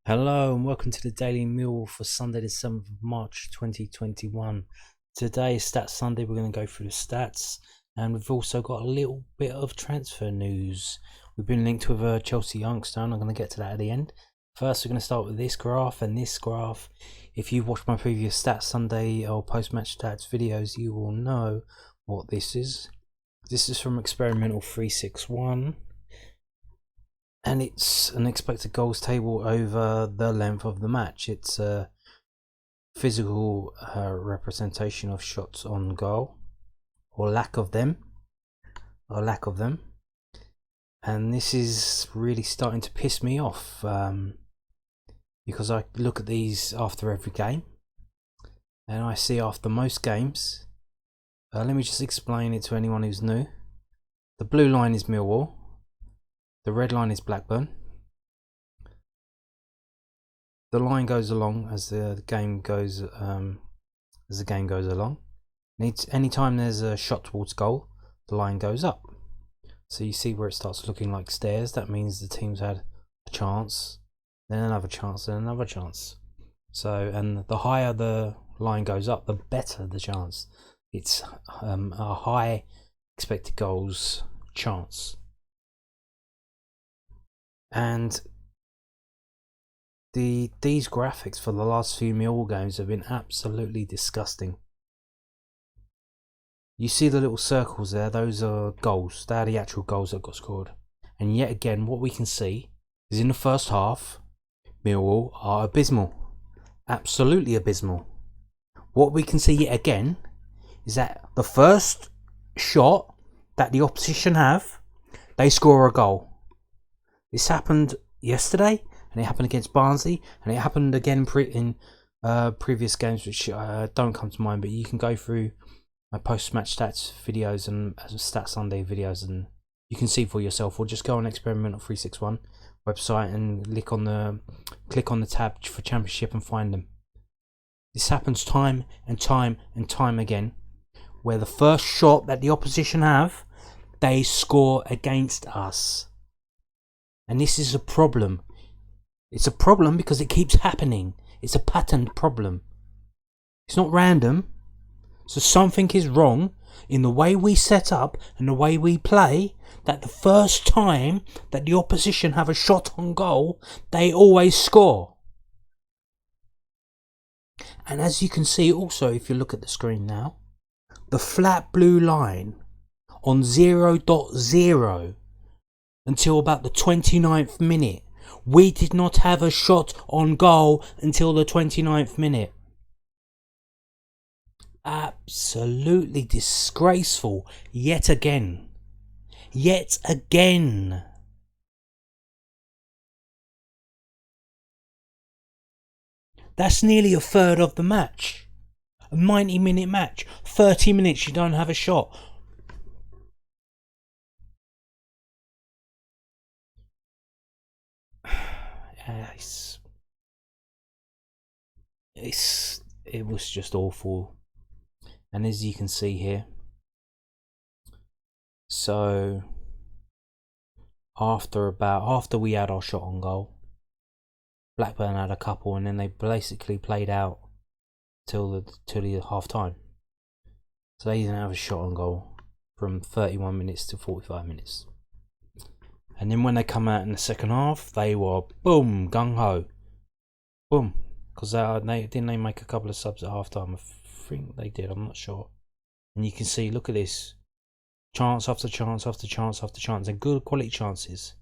Hello and welcome to the Daily Millwall for Sunday the 7th of March 2021. Today is Stats Sunday. We're going to go through the stats and we've also got a little bit of transfer news. We've been linked with a Chelsea Youngster and I'm going to get to that at the end. First we're going to start with this graph and this graph. If you've watched my previous Stats Sunday or post-match stats videos, you will know what this is. This is from Experimental 361. And it's an expected goals table over the length of the match. It's a physical representation of shots on goal, or lack of them. And this is really starting to piss me off because I look at these after every game, and I see after most games. Let me just explain it to anyone who's new. The blue line is Millwall. The red line is Blackburn. The line goes along as the game goes along. Anytime there's a shot towards goal, the line goes up. So you see where it starts looking like stairs. That means the team's had a chance, then another chance, then another chance. So, and the higher the line goes up, the better the chance. It's a high expected goals chance. And these graphics for the last few Millwall games have been absolutely disgusting. You see the little circles there, those are goals. They are the actual goals that got scored. And yet again, what we can see is in the first half, Millwall are abysmal. Absolutely abysmal. What we can see yet again is that the first shot that the opposition have, they score a goal. This happened yesterday, and it happened against Barnsley, and it happened again in previous games, which don't come to mind. But you can go through my post-match stats videos and Stats Sunday videos, and you can see for yourself. Or just go on Experimental 361 website and click on the tab for Championship and find them. This happens time and time and time again, where the first shot that the opposition have, they score against us. And this is a problem. It's a problem because it keeps happening. It's a patterned problem. It's not random. So something is wrong in the way we set up and the way we play, that the first time that the opposition have a shot on goal, they always score. And as you can see also, if you look at the screen now, the flat blue line on 0.0 until about the 29th minute. We did not have a shot on goal until the 29th minute. Absolutely disgraceful. Yet again. That's nearly a third of the match. A 90-minute match. 30 minutes you don't have a shot. It was just awful. And as you can see here, so after we had our shot on goal, Blackburn had a couple, and then they basically played out till the half time. So they didn't have a shot on goal from 31 minutes to 45 minutes. And then when they come out in the second half, they were boom, gung ho, boom. Because they make a couple of subs at half time. I think they did. I'm not sure. And you can see, look at this, chance after chance after chance after chance, and good quality chances,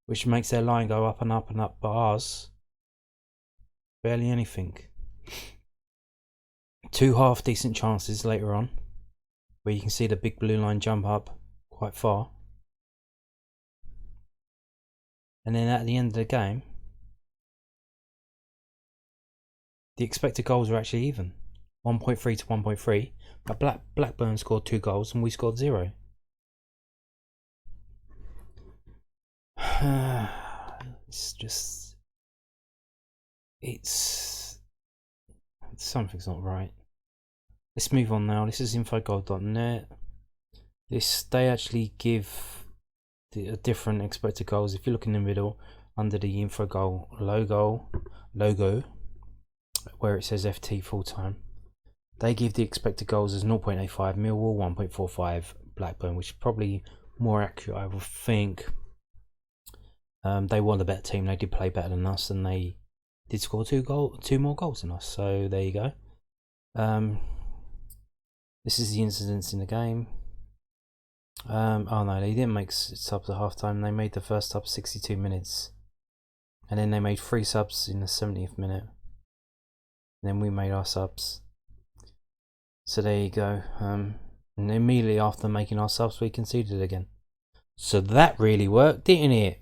which makes their line go up and up and up. But ours, barely anything. Two half decent chances later on, where you can see the big blue line jump up quite far. And then at the end of the game, the expected goals were actually even, 1.3 to 1.3. But Blackburn scored 2 goals and we scored 0. It's just, something's not right. Let's move on now. This is infogoal.net. They actually give a different expected goals. If you look in the middle, under the info goal logo where it says FT full time. They give the expected goals as 0.85, Millwall 1.45, Blackburn, which is probably more accurate, I would think. They were the better team. They did play better than us, and they did score two more goals than us. So there you go. This is the incidents in the game. Oh no, they didn't make subs at half time. They made the first sub 62 minutes, and then they made 3 subs in the 70th minute. And then we made our subs. So there you go. And immediately after making our subs, we conceded again. So that really worked, didn't it?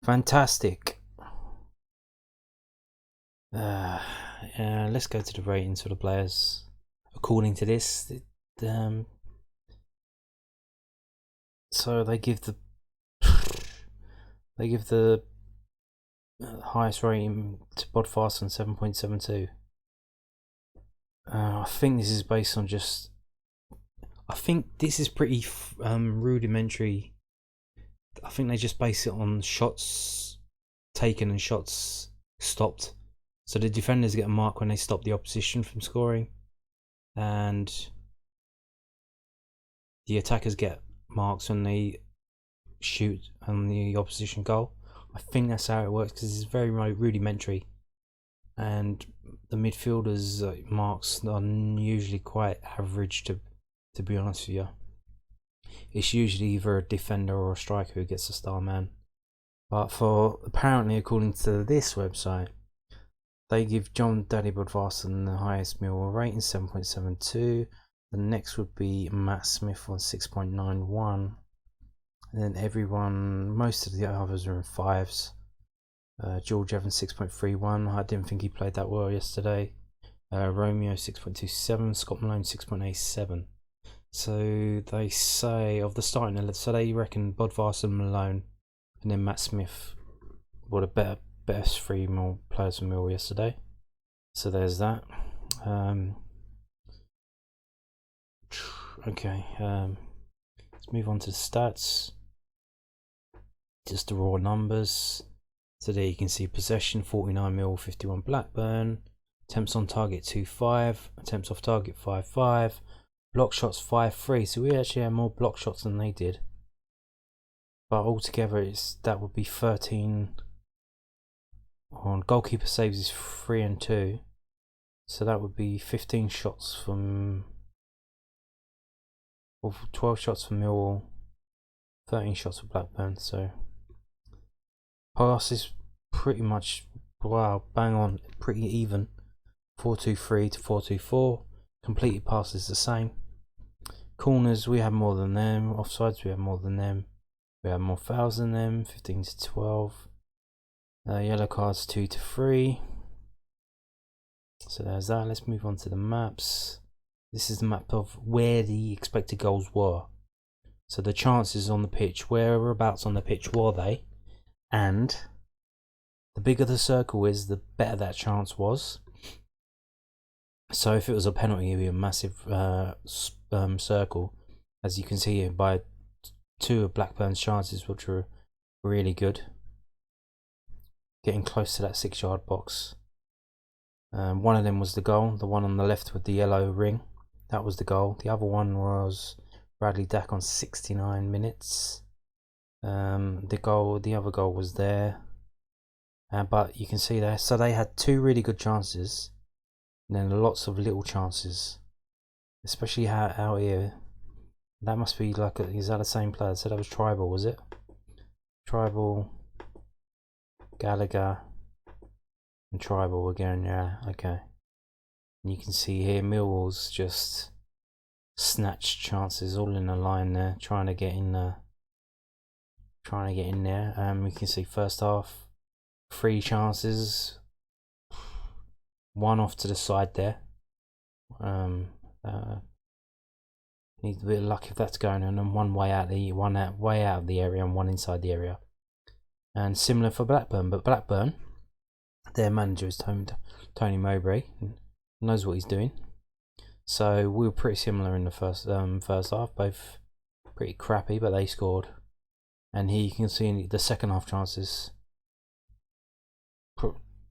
Fantastic. Let's go to the ratings for the players. According to this, so they give the highest rating to Bodfast on 7.72. I think this is based on just. I think this is pretty rudimentary. I think they just base it on shots taken and shots stopped. So the defenders get a mark when they stop the opposition from scoring, and the attackers get marks when they shoot on the opposition goal. I think that's how it works because it's very rudimentary, and the midfielders' marks are usually quite average. To be honest with you, it's usually either a defender or a striker who gets the star man. But apparently, according to this website, they give John Daddy Budvarsson the highest Millwall rating, 7.72. The next would be Matt Smith on 6.91. And then most of the others are in 5s. George Evans 6.31. I didn't think he played that well yesterday. Romeo 6.27. Scott Malone 6.87. So they say of the starting 11, so they reckon Budvarsson, Malone, and then Matt Smith were the best 3 more players from Millwall yesterday. So there's that. Okay, let's move on to the stats. Just the raw numbers. So there you can see possession 49 Millwall, 51 Blackburn. Attempts on target 2-5. Attempts off target 5-5. Block shots 5-3. So we actually had more block shots than they did. But altogether, that would be 13. On goalkeeper saves is 3 and 2. So that would be 15 shots from. 12 shots from Millwall, 13 shots for Blackburn. So passes pretty much bang on, pretty even. 4-2-3 to 4-2-4. Completed passes the same. Corners we have more than them. Offsides we have more than them. We have more fouls than them. 15 to 12. Yellow cards 2 to 3. So there's that. Let's move on to the maps. This is the map of where the expected goals were. So the chances on the pitch, whereabouts on the pitch were they? And the bigger the circle is, the better that chance was. So if it was a penalty, it would be a massive circle, as you can see here by 2 of Blackburn's chances, which were really good. Getting close to that 6-yard box. One of them was the goal, the one on the left with the yellow ring. That was the goal. The other one was Bradley Dack on 69 minutes. The other goal was there. But you can see there, so they had 2 really good chances, and then lots of little chances, especially out here. That must be is that the same player? So that was Tribal, was it? Tribal, Gallagher, and Tribal again, yeah, okay. And you can see here Millwall's just snatched chances all in a line there, trying to get in there. We can see first half 3 chances, 1 off to the side there. Needs a bit of luck if that's going on, and 1 way out of the area and 1 inside the area. And similar for Blackburn, but Blackburn, their manager is Tony Mowbray, knows what he's doing. So we were pretty similar in the first half, both pretty crappy, but they scored And here you can see the second half chances.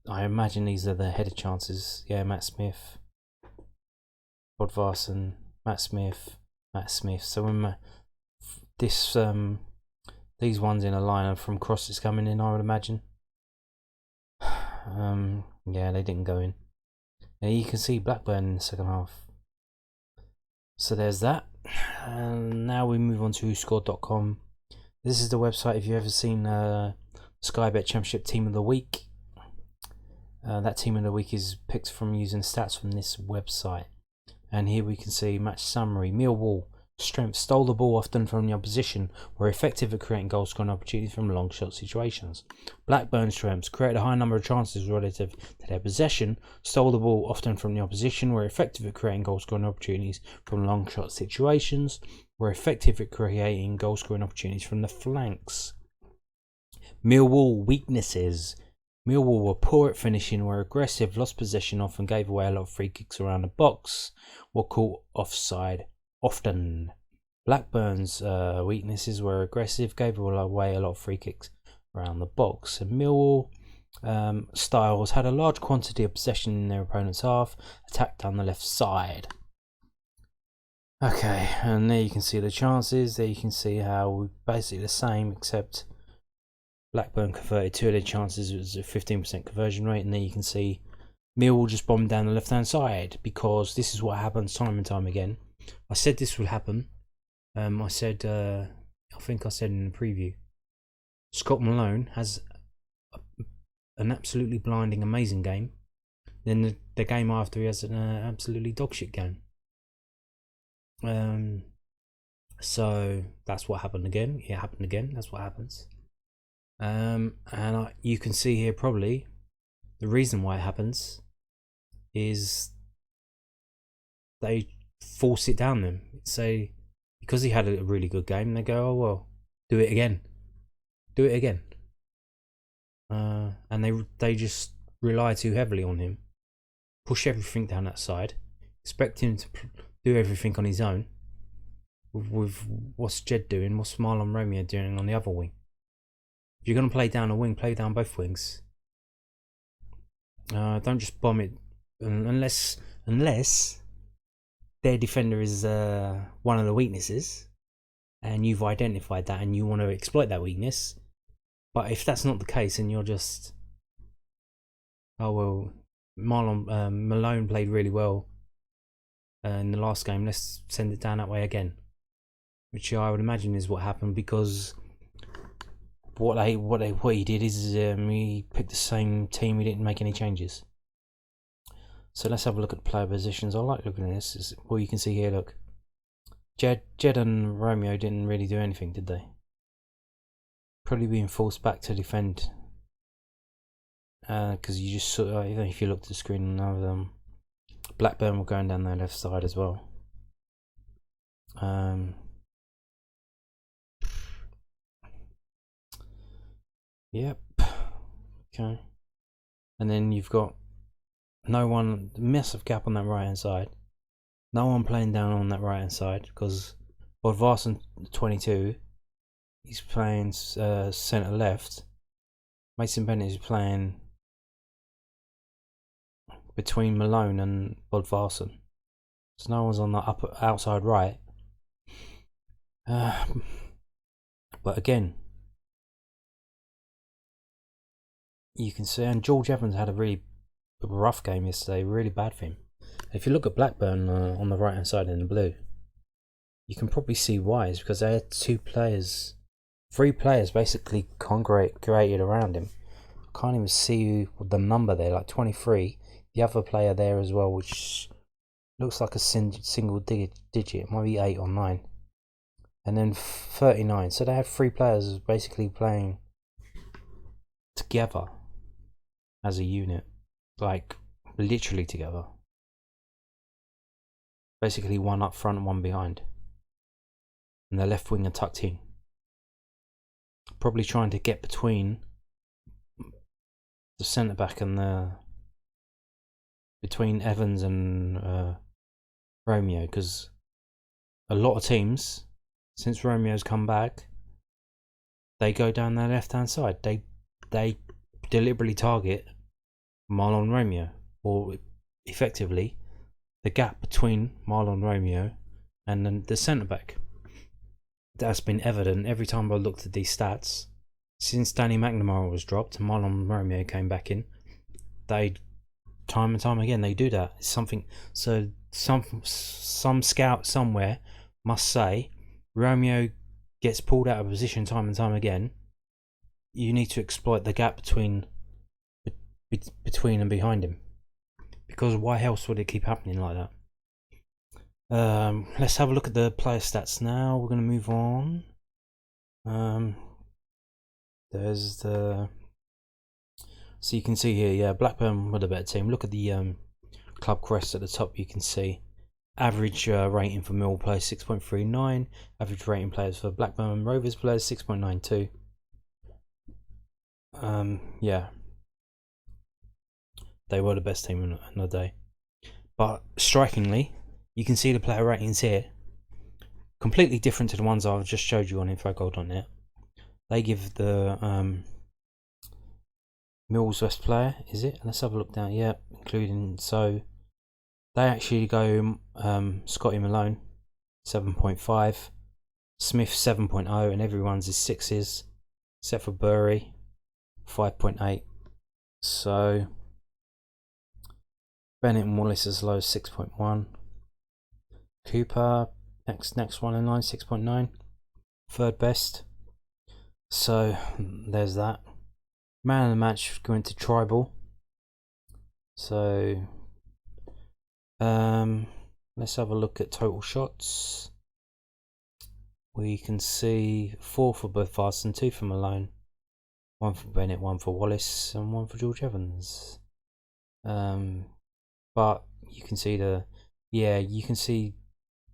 I imagine these are the header chances. Yeah, Matt Smith, Bodvarsson, Matt Smith. So when these ones in a line are from crosses coming in, I would imagine. Yeah, they didn't go in. Now you can see Blackburn in the second half. So there's that. And now we move on to whoscored.com. This is the website if you've ever seen Sky Bet Championship Team of the Week. That Team of the Week is picked from using stats from this website. And here we can see match summary. Millwall strength, stole the ball often from the opposition, were effective at creating goal scoring opportunities from long shot situations. Blackburn strengths, created a high number of chances relative to their possession, stole the ball often from the opposition, were effective at creating goal scoring opportunities from long shot situations, were effective at creating goal scoring opportunities from the flanks. Millwall weaknesses. Millwall were poor at finishing, were aggressive, lost possession, often gave away a lot of free kicks around the box, were caught offside often. Blackburn's weaknesses were aggressive, gave away a lot of free kicks around the box. And Millwall styles had a large quantity of possession in their opponent's half, attacked down the left side. Okay, and there you can see the chances. There you can see how we're basically the same, except Blackburn converted 2 of their chances. It was a 15% conversion rate, and there you can see Millwall just bombed down the left-hand side, because this is what happens time and time again. I said this would happen. I think I said in the preview, Scott Malone has an absolutely blinding, amazing game. Then the game after, he has an absolutely dogshit game. So that's what happened again. It happened again. That's what happens. You can see here probably the reason why it happens is they force it down them. Say because he had a really good game, they go, oh well, do it again. And they just rely too heavily on him, push everything down that side, expect him to do everything on his own. With what's Jed doing, what's Marlon Romeo doing on the other wing? If you're going to play down a wing, play down both wings. Don't just bomb it unless their defender is one of the weaknesses, and you've identified that and you want to exploit that weakness. But if that's not the case, and you're just, oh well, Malone played really well in the last game, let's send it down that way again. Which I would imagine is what happened, because what he did is he picked the same team. He didn't make any changes. So let's have a look at player positions. I like looking at this. Well, you can see here, look, Jed and Romeo didn't really do anything, did they? Probably being forced back to defend, because you just saw, if you look at the screen, Blackburn were going down their left side as well. Yep. Okay. And then you've got massive gap on that right hand side. No one playing down on that right hand side, because Bodvarsson 22, he's playing centre left. Mason Bennett is playing between Malone and Bodvarsson. So no one's on the outside right. But again, you can see, and George Evans had a really rough game yesterday, really bad for him. If you look at Blackburn on the right hand side in the blue, you can probably see why. It's because they had 3 players basically congregated around him. I can't even see the number there, like 23. The other player there as well, which looks like a single digit, it might be 8 or 9. And then 39. So they had 3 players basically playing together as a unit, like literally together. Basically one up front and one behind, and the left winger tucked in, probably trying to get between the centre back and between Evans and Romeo, because a lot of teams since Romeo's come back, they go down their left-hand side. They deliberately target Marlon Romeo, or effectively the gap between Marlon Romeo and then the centre-back. That's been evident every time I looked at these stats. Since Danny McNamara was dropped and Marlon Romeo came back in, they time and time again they do that. It's something. So some scout somewhere must say Romeo gets pulled out of position time and time again. You need to exploit the gap between and behind him, because why else would it keep happening like that? Let's have a look at the player stats now. We're going to move on. There's the... So you can see here, yeah, Blackburn were the better team. Look at the club crest at the top. You can see average rating for Millwall players 6.39. Average rating players for Blackburn Rovers players 6.92. Yeah, they were the best team in the day. But strikingly, you can see the player ratings here, completely different to the ones I've just showed you on InfoGold.net. They give the Millwall's best player, is it? Let's have a look down. Yeah, including, so they actually go Scotty Malone 7.5, Smith 7.0, and everyone's is 6s, except for Bury 5.8. So Bennett and Wallace as low as 6.1. Cooper next one in line 6.9, third best. So there's that. Man of the match going to Tribal. So let's have a look at total shots. We can see 4 for Buffason, 2 for Malone, 1 for Bennett, 1 for Wallace, and 1 for George Evans. But you can see you can see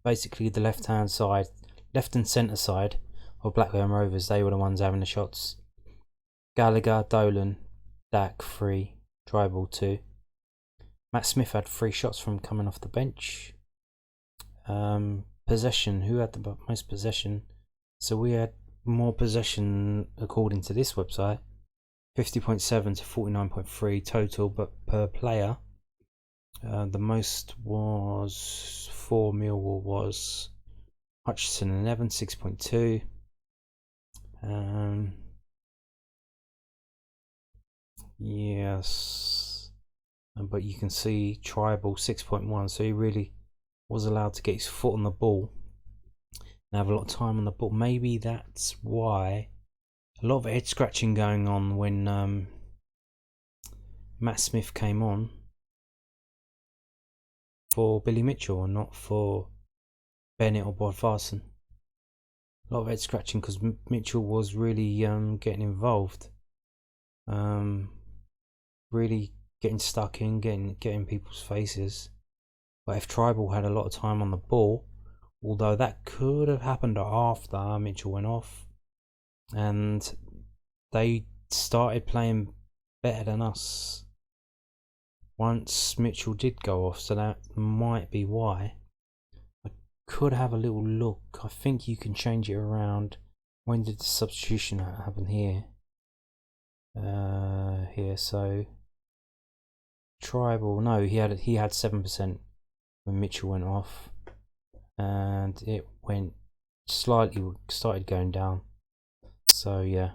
basically the left and centre side of Blackburn Rovers. They were the ones having the shots. Gallagher, Dolan, Dak 3, Tribal 2. Matt Smith had 3 shots from coming off the bench. Possession, who had the most possession? So we had more possession according to this website, 50.7 to 49.3 total, but per player the most was for Millwall was Hutchison and Evans 6.2. Yes, but you can see Tribal 6.1, so he really was allowed to get his foot on the ball and have a lot of time on the ball. Maybe that's why a lot of head scratching going on when Matt Smith came on for Billy Mitchell and not for Bennett or Bodvarsson. A lot of head scratching because Mitchell was really getting involved, really getting stuck in, getting people's faces. But if Tribal had a lot of time on the ball, although that could have happened after Mitchell went off, and they started playing better than us once Mitchell did go off, so that might be why. I could have a little look. I think you can change it around. When did the substitution happen here? So Tribal, no, he had 7% when Mitchell went off, and it went started going down. So yeah.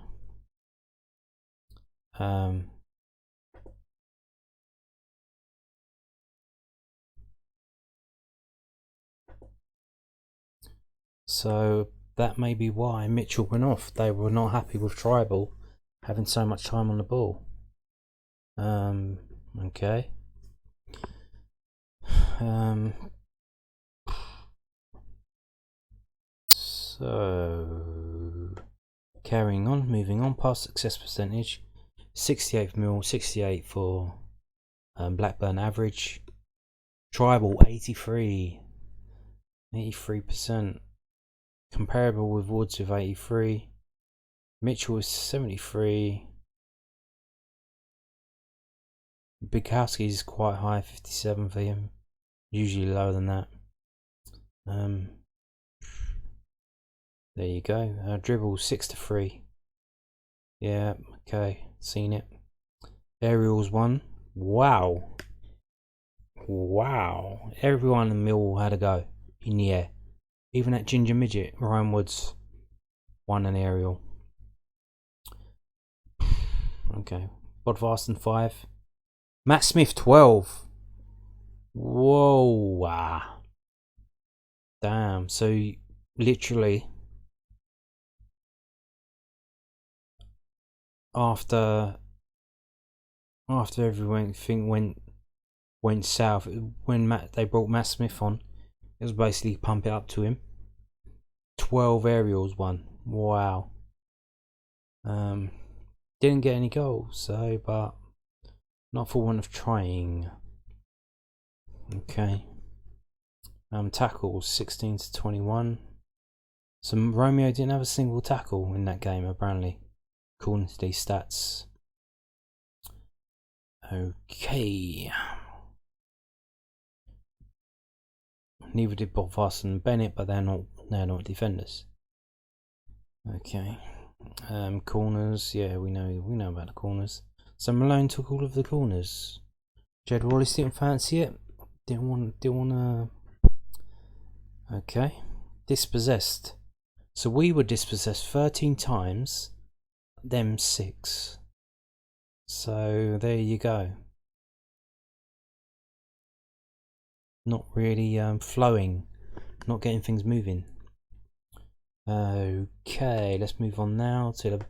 So that may be why Mitchell went off. They were not happy with Tribal having so much time on the ball. Okay. So carrying on, moving on, pass success percentage 68 mil, 68 for Blackburn average. Tribal 83%. Comparable with Woods with 83. Mitchell was 73. Bukowski is quite high, 57 for him. Usually lower than that. There you go. Dribble 6 to 3. Yeah, okay, seen it. Aerials 1. Wow. Wow. Everyone in Millwall had a go in the air. Even that ginger midget, Ryan Woods, won an aerial. Okay. Bodvarsson 5. Matt Smith 12. Whoa. Damn. So literally after everything went south, when they brought Matt Smith on, it was basically pump it up to him. 12 aerials won. Wow. Didn't get any goals, so but not for want of trying. Okay. Tackles 16 to 21. So Romeo didn't have a single tackle in that game apparently, according to these stats. Okay. Neither did Bodvarsson and Bennett, but they're not defenders. Okay. Corners, yeah, we know about the corners. So Malone took all of the corners. Jed Wallace didn't fancy it. Didn't want to. Okay. Dispossessed. So we were dispossessed 13 times, them 6. So there you go. Not really flowing, not getting things moving. Okay, let's move on now to the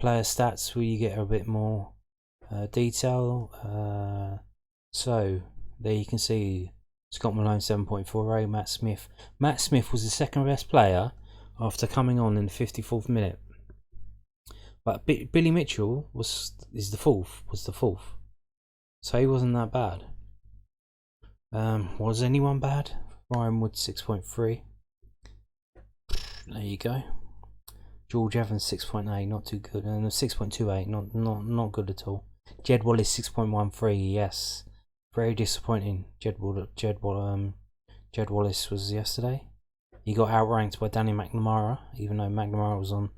player stats where you get a bit more detail. So there you can see Scott Malone 7.48, Matt Smith was the second best player after coming on in the 54th minute, but Billy Mitchell was the fourth, so he wasn't that bad. Was anyone bad? Ryan Wood 6.3. There you go. George Evans 6.8, not too good, and 6.28, not good at all. Jed Wallace 6.13, yes, very disappointing. Jed Wallace was yesterday. He got outranked by Danny McNamara, even though McNamara was on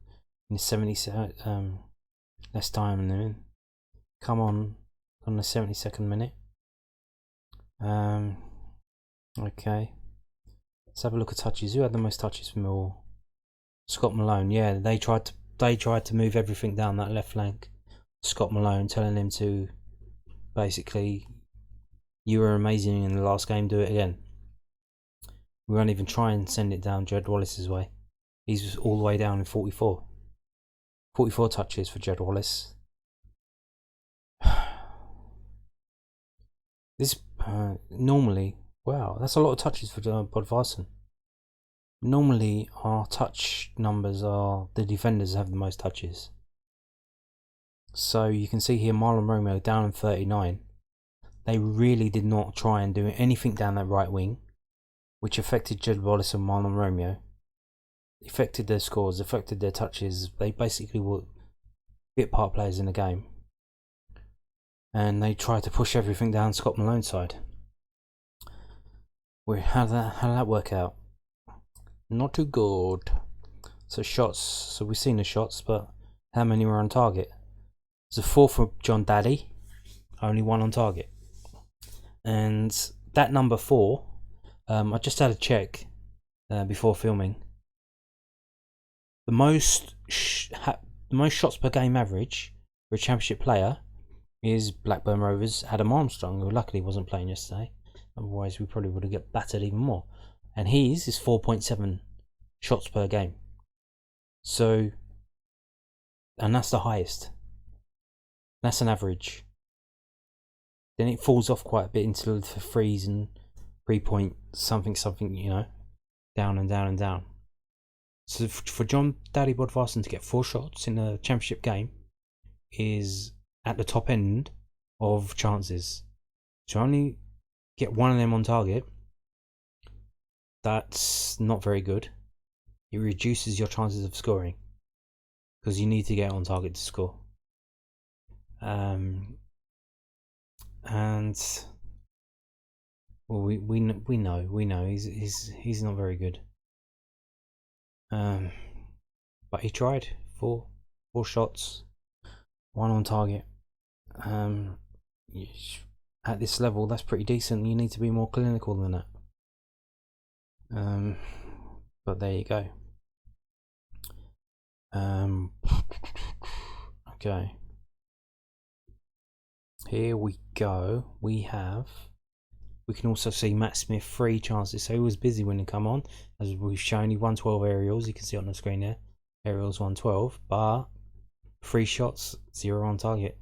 in the 70 less time than him. Come on the 72nd minute. Okay. Let's have a look at touches. Who had the most touches for Millwall? Scott Malone. Yeah, they tried to move everything down that left flank. Scott Malone, telling him to basically, you were amazing in the last game, do it again. We won't even try and send it down Jed Wallace's way. He's all the way down in 44. 44 touches for Jed Wallace. This normally, wow, that's a lot of touches for Bodvarsson. Normally our touch numbers are the defenders have the most touches. So you can see here Marlon Romeo down in 39. They really did not try and do anything down that right wing, which affected Jed Wallace and Marlon Romeo. Affected their scores, affected their touches. They basically were bit part players in the game. And they tried to push everything down Scott Malone's side. How did that work out? Not too good. So shots. So we've seen the shots, but how many were on target? There's a 4 for John Daddy. Only 1 on target. And that number 4, I just had a check before filming. The most shots per game average for a championship player is Blackburn Rovers' Adam Armstrong, who luckily wasn't playing yesterday. Otherwise, we probably would have got battered even more. And his is 4.7 shots per game. So, and that's the highest. That's an average. Then it falls off quite a bit into the 3s and 3 point something, you know, down and down and down. So for John Daddy Bodvarsson to get 4 shots in a championship game is at the top end of chances. To only get 1 of them on target, that's not very good. It reduces your chances of scoring because you need to get on target to score. And well, we know he's not very good. But he tried 4 shots. 1 on target. At this level, that's pretty decent. You need to be more clinical than that. But there you go. Okay. Here we go. We can also see Matt Smith 3 chances. So he was busy when he come on. As we've shown you, 112 aerials. You can see it on the screen there. Aerials 112, but 3 shots, 0 on target.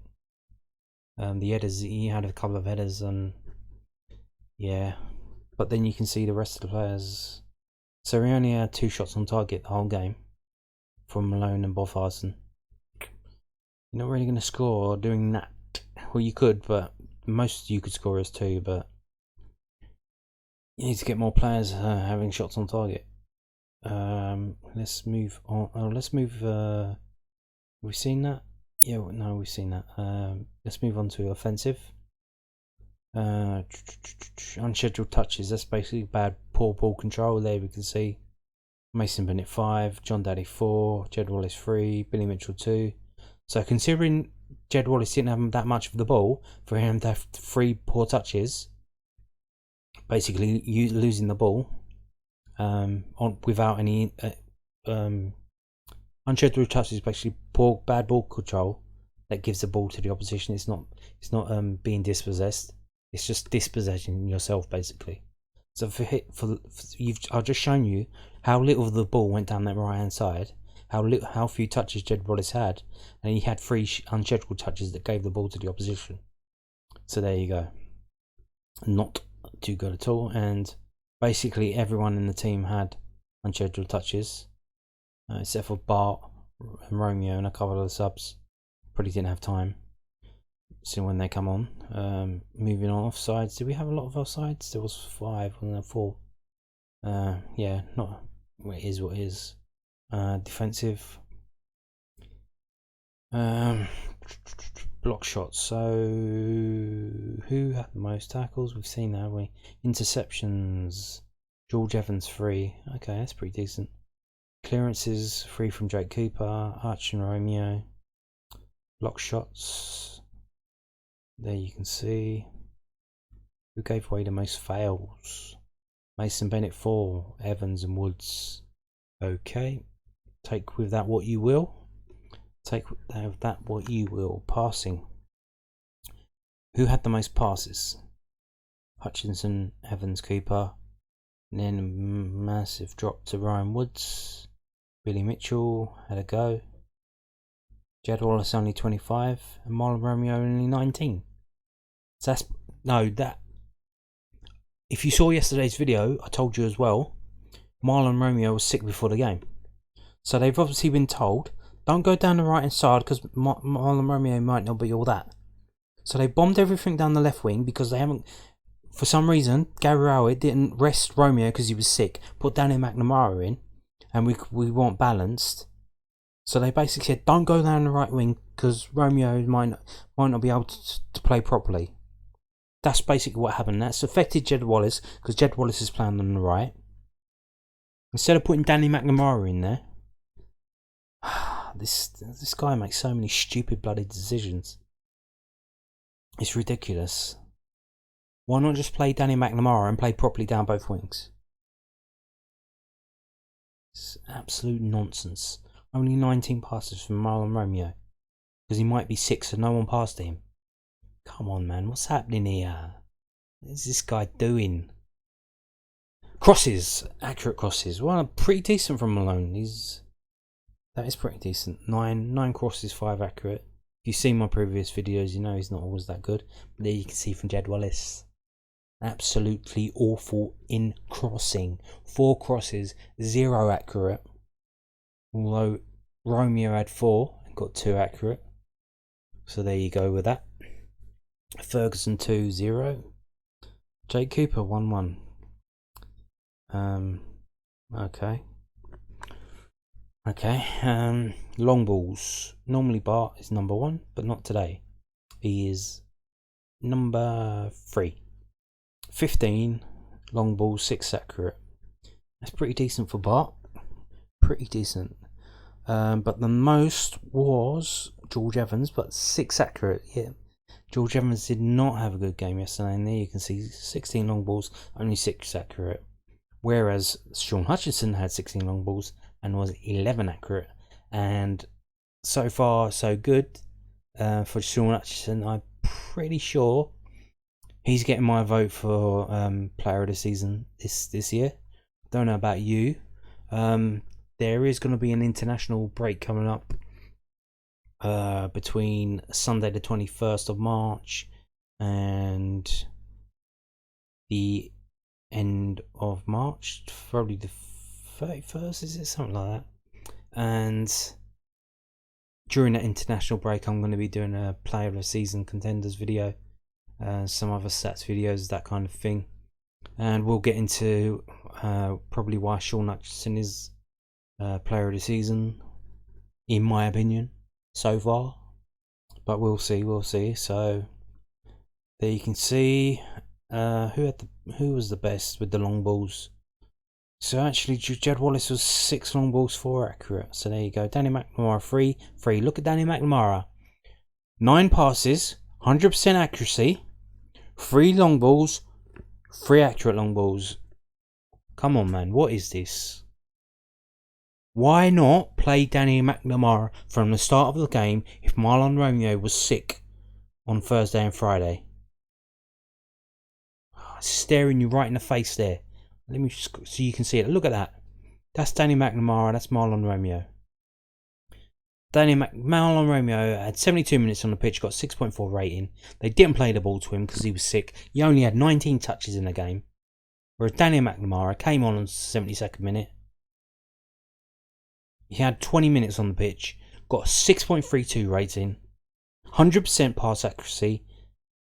The headers, he had a couple of headers, and yeah. But then you can see the rest of the players. So he only had 2 shots on target the whole game from Malone and Boffarson. You're not really going to score doing that. Well, you could, but most you could score as 2, but you need to get more players having shots on target. Let's move on. Oh, let's move. Have we seen that? Yeah, no, we've seen that. Let's move on to offensive. Unscheduled touches. That's basically poor ball control. There we can see Mason Bennett 5, John Daddy 4, Jed Wallace 3, Billy Mitchell 2. So considering Jed Wallace didn't have that much of the ball, for him to have 3 poor touches, basically losing the ball without any unscheduled touches, basically bad ball control that gives the ball to the opposition. It's not being dispossessed. It's just dispossessing yourself, basically. So I've just shown you how little of the ball went down that right hand side, how few touches Jed Wallace had, and he had 3 unscheduled touches that gave the ball to the opposition. So there you go. Not too good at all, and basically everyone in the team had unscheduled touches, except for Bart and Romeo and a couple of the subs. Probably didn't have time. See when they come on. Moving on, offsides. Did we have a lot of offsides? There was 5 and then 4. Yeah, not. It is what it is. Defensive. Block shots. So who had the most tackles? We've seen that, haven't we? Interceptions. George Evans 3. Okay, that's pretty decent. Clearances 3 from Jake Cooper, Arch and Romeo. Block shots. There you can see. Who gave away the most fails? Mason Bennett 4, Evans and Woods. Okay. Take with that what you will. Take with that what you will. Passing. Who had the most passes? Hutchinson, Evans, Cooper. And then a massive drop to Ryan Woods. Billy Mitchell had a go. Jed Wallace only 25, and Marlon Romeo only 19. So that. If you saw yesterday's video, I told you as well, Marlon Romeo was sick before the game. So they've obviously been told, don't go down the right hand side because Marlon Romeo might not be all that. So they bombed everything down the left wing because they haven't, for some reason, Gary Rowett didn't rest Romeo because he was sick, put Danny McNamara in, and we weren't balanced. So they basically said, don't go down the right wing because Romeo might not be able to play properly. That's basically what happened. That's affected Jed Wallace because Jed Wallace is playing on the right. Instead of putting Danny McNamara in there, this guy makes so many stupid bloody decisions. It's ridiculous. Why not just play Danny McNamara and play properly down both wings? It's absolute nonsense. Only 19 passes from Marlon Romeo because he might be 6 and no one passed him. Come on, man, what's happening here? What is this guy doing? Crosses, accurate crosses. Well, pretty decent from Malone. That is pretty decent. 9 crosses, 5 accurate. If you've seen my previous videos, you know he's not always that good. But there you can see from Jed Wallace. Absolutely awful in crossing. 4 crosses, 0 accurate. Although Romeo had 4 and got 2 accurate. So there you go with that. Ferguson 2-0. Jake Cooper 1-1. Okay. Long balls. Normally Bart is number 1, but not today. He is number 3. 15 long balls, 6 accurate. That's pretty decent for Bart. Pretty decent. But the most was George Evans, but 6 accurate. Yeah, George Evans did not have a good game yesterday, and there you can see 16 long balls, only 6 accurate. Whereas Sean Hutchinson had 16 long balls and was 11 accurate. And so far, so good for Sean Hutchinson. I'm pretty sure he's getting my vote for player of the season this year. Don't know about you. There is going to be an international break coming up between Sunday the 21st of March and the end of March, probably the 31st, is it? Something like that. And during that international break, I'm going to be doing a player of the season contenders video, some other stats videos, that kind of thing. And we'll get into probably why Sean Hutchinson is player of the season, in my opinion, so far. But we'll see. So there you can see who was the best with the long balls. So actually, Jed Wallace was 6 long balls, 4 accurate. So there you go. Danny McNamara 3. Look at Danny McNamara. 9 passes, 100% accuracy, 3 long balls, 3 accurate long balls. Come on, man. What is this? Why not play Danny McNamara from the start of the game if Marlon Romeo was sick on Thursday and Friday? Staring you right in the face there. Let me just so you can see it. Look at that. That's Danny McNamara. That's Marlon Romeo. Marlon Romeo had 72 minutes on the pitch, got 6.4 rating. They didn't play the ball to him because he was sick. He only had 19 touches in the game. Whereas Danny McNamara came on the 72nd minute. He had 20 minutes on the pitch, got a 6.32 rating, 100% pass accuracy,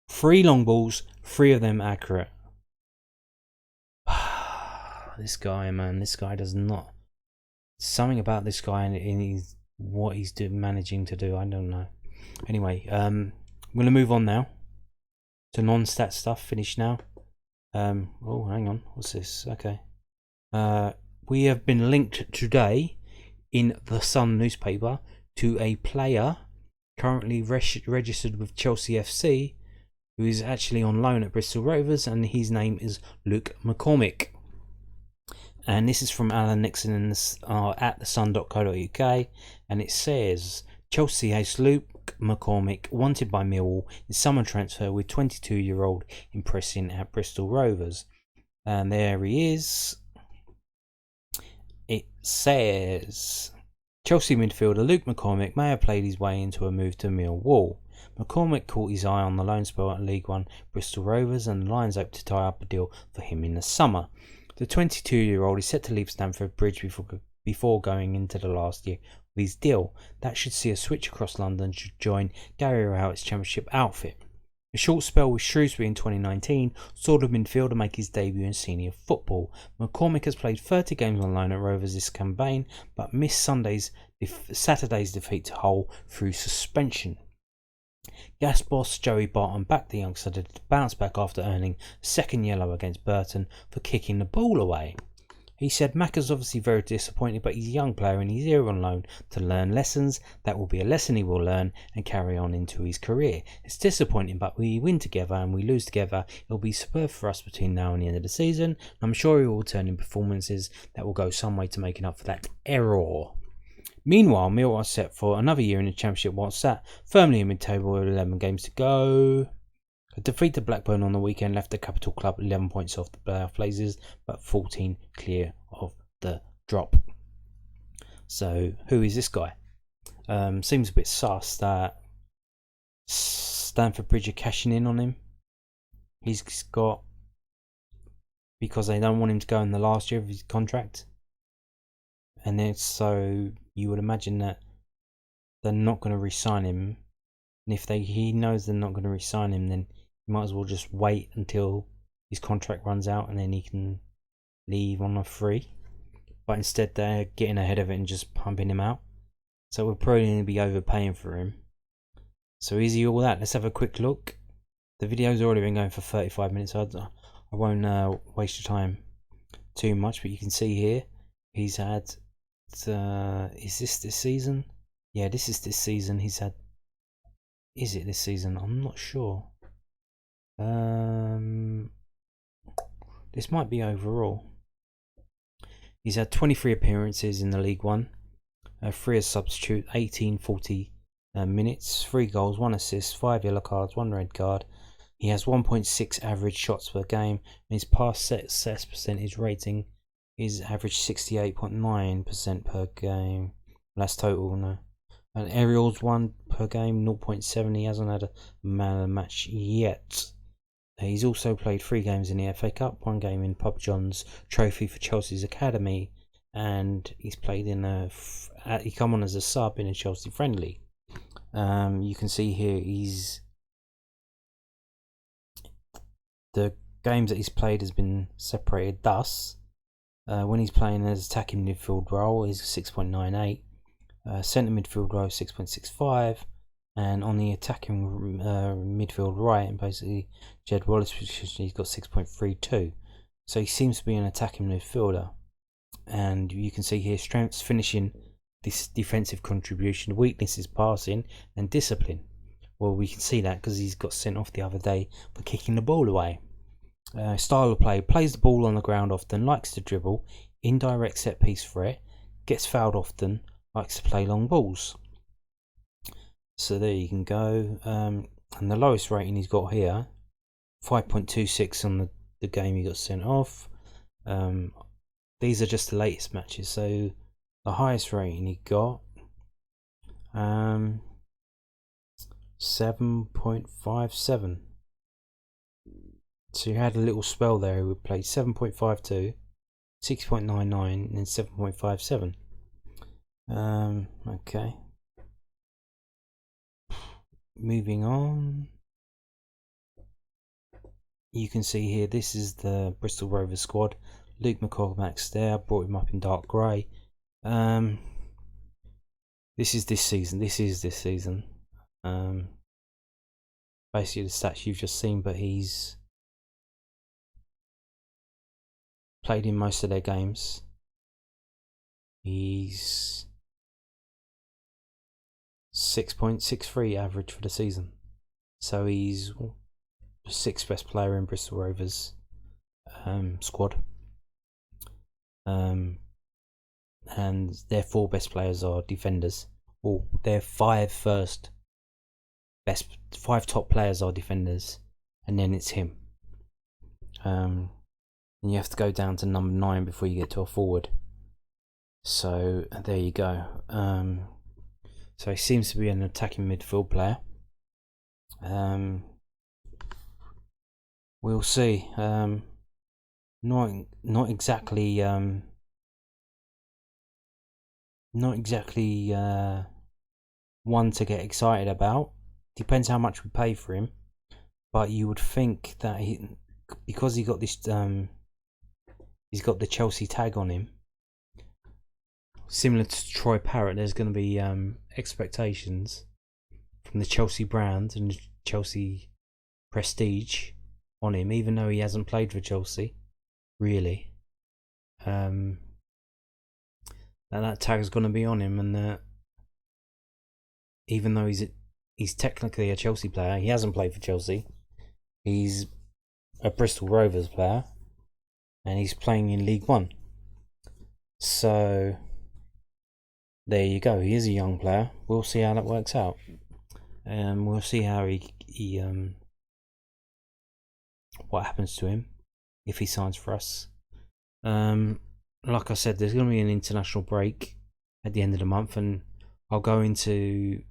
3 long balls, 3 of them accurate. This guy, man, this guy does not. Something about this guy and what he's managing to do, I don't know. Anyway, I'm going to move on now to non-stat stuff. Finished now. Oh, hang on. What's this? Okay. We have been linked today in the Sun newspaper to a player currently registered with Chelsea FC who is actually on loan at Bristol Rovers, and his name is Luke McCormick. And this is from Alan Nixon at thesun.co.uk, and it says Chelsea has Luke McCormick wanted by Millwall in summer transfer with 22-year-old impressing at Bristol Rovers. And there he is. It says Chelsea midfielder Luke McCormick may have played his way into a move to Millwall. McCormick caught his eye on the loan spell at League One Bristol Rovers, and the Lions hope to tie up a deal for him in the summer. The 22-year-old is set to leave Stamford Bridge before going into the last year of his deal. That should see a switch across London to join Gary Rowett's Championship outfit. A short spell with Shrewsbury in 2019 saw the midfielder make his debut in senior football. McCormick has played 30 games on loan at Rovers this campaign, but missed Saturday's defeat to Hull through suspension. Gas boss Joey Barton backed the youngster to bounce back after earning a second yellow against Burton for kicking the ball away. He said Macca's obviously very disappointed, but he's a young player and he's here on loan to learn lessons. That will be a lesson he will learn and carry on into his career. It's disappointing, but we win together and we lose together. It'll be superb for us between now and the end of the season. I'm sure he will turn in performances that will go some way to making up for that error. Meanwhile, Millwall are set for another year in the Championship while sat firmly in mid-table with 11 games to go. A defeat to Blackburn on the weekend left the capital club 11 points off the playoff places, but 14 clear of the drop. So, who is this guy? Seems a bit sus that Stamford Bridge are cashing in on him. He's got, because they don't want him to go in the last year of his contract. And then so you would imagine that they're not going to re-sign him. And if he knows they're not going to re-sign him, then he might as well just wait until his contract runs out and then he can leave on a free. But instead they're getting ahead of it and just pumping him out. So we're probably going to be overpaying for him. So is he all that? Let's have a quick look. The video's already been going for 35 minutes. So I won't waste your time too much. But you can see here he's had... is this season? Yeah, this is this season. He's had is it this season? I'm not sure. This might be overall. He's had 23 appearances in the League One, 3 as substitute, 1840 minutes, 3 goals, 1 assist, 5 yellow cards, 1 red card. He has 1.6 average shots per game, and his pass success percentage rating is average 68.9% per game. That's total, no. And aerials 1 per game, 0.7. He hasn't had a man of the match yet. He's also played 3 games in the FA Cup, 1 game in Pub John's Trophy for Chelsea's Academy, and he's played in he come on as a sub in a Chelsea friendly. You can see here the games that he's played has been separated thus. When he's playing as attacking midfield role is 6.98, centre midfield role 6.65, and on the attacking midfield right, and basically Jed Wallace position, he's got 6.32. So he seems to be an attacking midfielder. And you can see here strengths finishing, this defensive contribution, weaknesses passing, and discipline. Well, we can see that because he's got sent off the other day for kicking the ball away. Style of play, plays the ball on the ground often, likes to dribble, indirect set piece threat, gets fouled often, likes to play long balls. So there you can go. And the lowest rating he's got here, 5.26 on the game he got sent off. These are just the latest matches. So the highest rating he got, 7.57. So you had a little spell there. He would play 7.52, 6.99, and then 7.57. Okay. Moving on, you can see here this is the Bristol Rovers squad. Luke McCormick's there. Brought him up in dark grey. This is this season. Basically the stats you've just seen, but he's played in most of their games. He's 6.63 average for the season. So he's the 6th best player in Bristol Rovers squad. And their 4 best players are defenders. Or their 5 top players are defenders, and then it's him. And you have to go down to number 9 before you get to a forward. So there you go. So he seems to be an attacking midfield player. We'll see. Not exactly one to get excited about. Depends how much we pay for him, but you would think that because he got this he's got the Chelsea tag on him, similar to Troy Parrott. There's going to be expectations from the Chelsea brand and Chelsea prestige on him, even though he hasn't played for Chelsea really. That tag is going to be on him, and even though he's technically a Chelsea player, he hasn't played for Chelsea. He's a Bristol Rovers player, and he's playing in League One. So there you go. He is a young player. We'll see how that works out. We'll see how he what happens to him if he signs for us. Like I said, there's going to be an international break at the end of the month, and I'll go into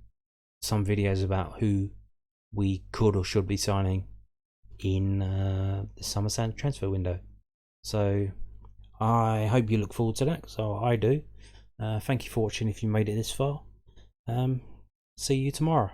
some videos about who we could or should be signing in the summer transfer window. So I hope you look forward to that, so I do. Thank you for watching if you made it this far. See you tomorrow.